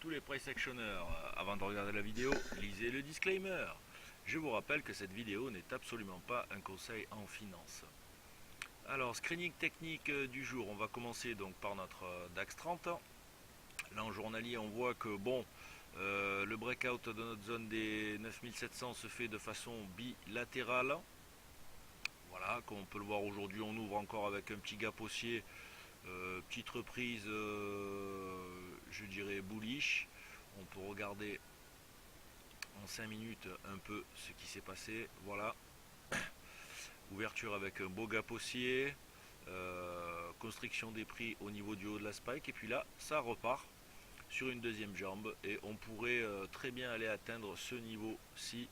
tous les price actionneurs, avant de regarder la vidéo, lisez le disclaimer. Je vous rappelle que cette vidéo n'est absolument pas un conseil en finance. Alors, screening technique du jour, on va commencer donc par notre DAX 30. Là en journalier, on voit que bon, le breakout de notre zone des 9700 se fait de façon bilatérale. Voilà, comme on peut le voir aujourd'hui, on ouvre encore avec un petit gap haussier. Petite reprise, je dirais bullish. On peut regarder en 5 minutes un peu ce qui s'est passé. Voilà, ouverture avec un beau gap haussier, constriction des prix au niveau du haut de la spike, et puis là ça repart sur une deuxième jambe et on pourrait très bien aller atteindre ce niveau-ci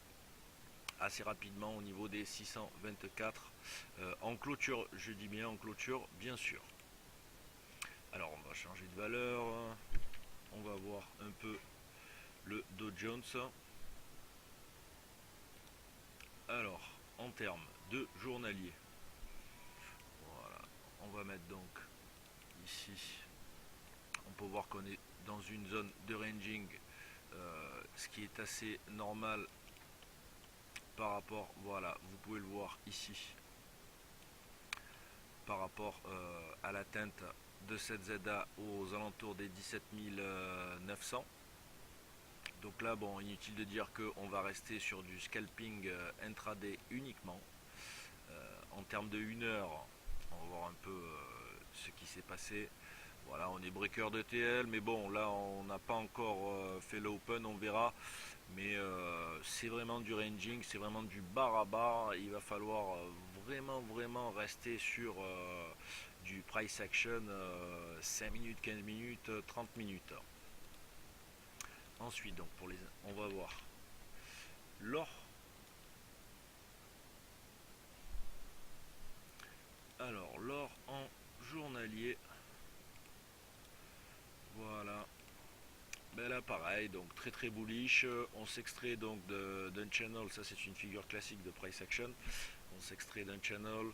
assez rapidement au niveau des 624 en clôture, je dis bien en clôture, bien sûr. Alors on va changer de valeur, on va voir un peu le Dow Jones. Alors en termes de journalier, voilà, on va mettre donc ici, on peut voir qu'on est dans une zone de ranging, ce qui est assez normal par rapport, voilà, vous pouvez le voir ici, par rapport à l'atteinte de cette ZA aux alentours des 17 900. Donc là, bon, inutile de dire qu'on va rester sur du scalping intraday uniquement. En termes de 1 heure, on va voir un peu ce qui s'est passé. Voilà, on est breaker de TL, mais bon, là, on n'a pas encore fait l'open, on verra. Mais c'est vraiment du ranging, c'est vraiment du bar à bar. Il va falloir vraiment rester sur du price action 5 minutes, 15 minutes, 30 minutes. Ensuite, donc on va voir l'or. Alors l'or en journalier, voilà. Ben là pareil, donc très bullish. On s'extrait donc d'un channel, ça c'est une figure classique de price action. On s'extrait d'un channel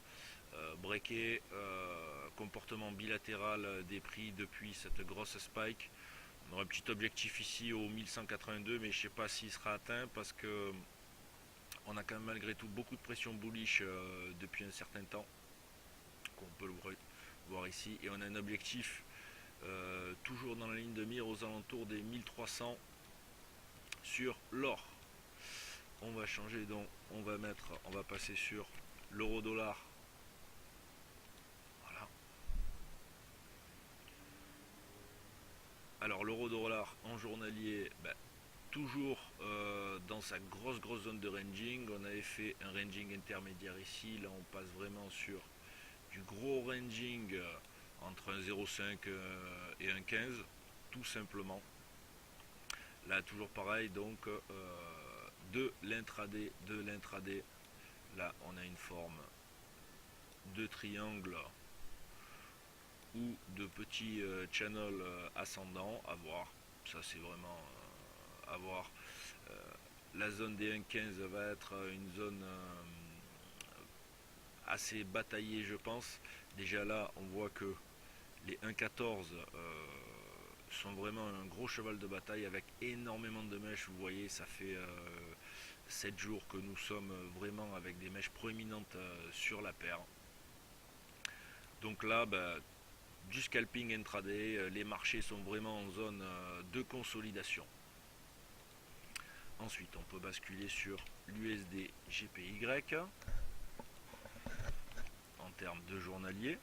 breaké, comportement bilatéral des prix depuis cette grosse spike. On aura un petit objectif ici au 1182, mais je ne sais pas s'il sera atteint parce que on a quand même malgré tout beaucoup de pression bullish depuis un certain temps, qu'on peut le voir ici, et on a un objectif toujours dans la ligne de mire aux alentours des 1300 sur l'or. On va changer, donc on va passer sur l'euro dollar. Voilà. Alors l'euro dollar en journalier, ben, toujours dans sa grosse zone de ranging. On avait fait un ranging intermédiaire ici, là on passe vraiment sur du gros ranging entre 1,05 et 1,15 tout simplement. Là toujours pareil, donc de l'intraday, là on a une forme de triangle ou de petit channel ascendant à voir. Ça c'est vraiment à voir. La zone des 1,15 va être une zone assez bataillée, je pense. Déjà là on voit que les 1,14 sont vraiment un gros cheval de bataille avec énormément de mèches. Vous voyez, ça fait 7 jours que nous sommes vraiment avec des mèches proéminentes sur la paire. Donc là, bah, du scalping intraday, les marchés sont vraiment en zone de consolidation. Ensuite, on peut basculer sur l'USD GPY en termes de journalier.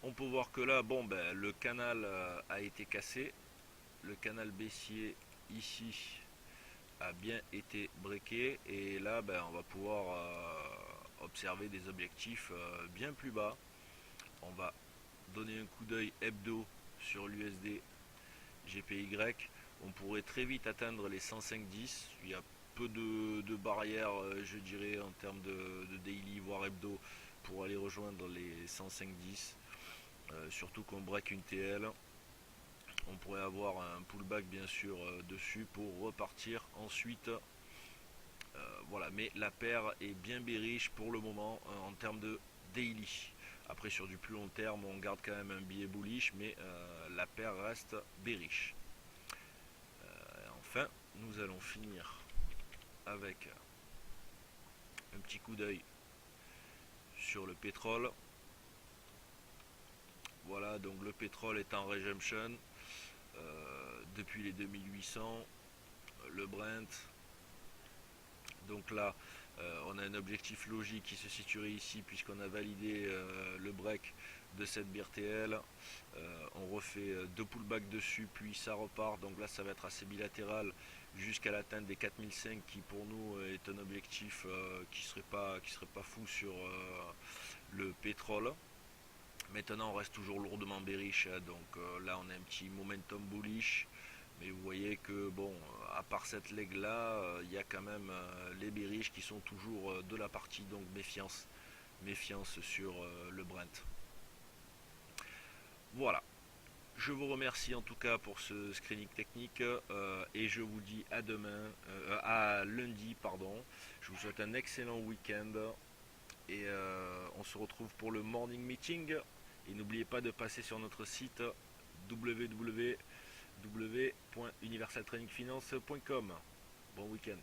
On peut voir que là, bon, ben, le canal a été cassé. Le canal baissier ici a bien été breaké. Et là, ben, on va pouvoir observer des objectifs bien plus bas. On va donner un coup d'œil hebdo sur l'USD GPY. On pourrait très vite atteindre les 105.10. Il y a peu de barrières, je dirais, en termes de daily, voire hebdo, pour aller rejoindre les 105.10. Surtout qu'on break une TL, on pourrait avoir un pullback bien sûr dessus pour repartir ensuite. Voilà, mais la paire est bien bearish pour le moment en termes de daily. Après sur du plus long terme on garde quand même un billet bullish, mais la paire reste bearish. Enfin nous allons finir avec un petit coup d'œil sur le pétrole. Voilà, donc le pétrole est en redemption depuis les 2800, le Brent. Donc là, on a un objectif logique qui se situerait ici puisqu'on a validé le break de cette BRTL. On refait deux pullbacks dessus, puis ça repart. Donc là, ça va être assez bilatéral jusqu'à l'atteinte des 4005 qui pour nous est un objectif qui serait pas fou sur le pétrole. Maintenant, on reste toujours lourdement bearish, hein, donc là, on a un petit momentum bullish. Mais vous voyez que, bon, à part cette leg là, il y a quand même les bearish qui sont toujours de la partie, donc méfiance sur le Brent. Voilà. Je vous remercie en tout cas pour ce screening technique et je vous dis à demain, à lundi, pardon. Je vous souhaite un excellent week-end et on se retrouve pour le morning meeting. Et n'oubliez pas de passer sur notre site www.universaltrainingfinance.com. Bon week-end.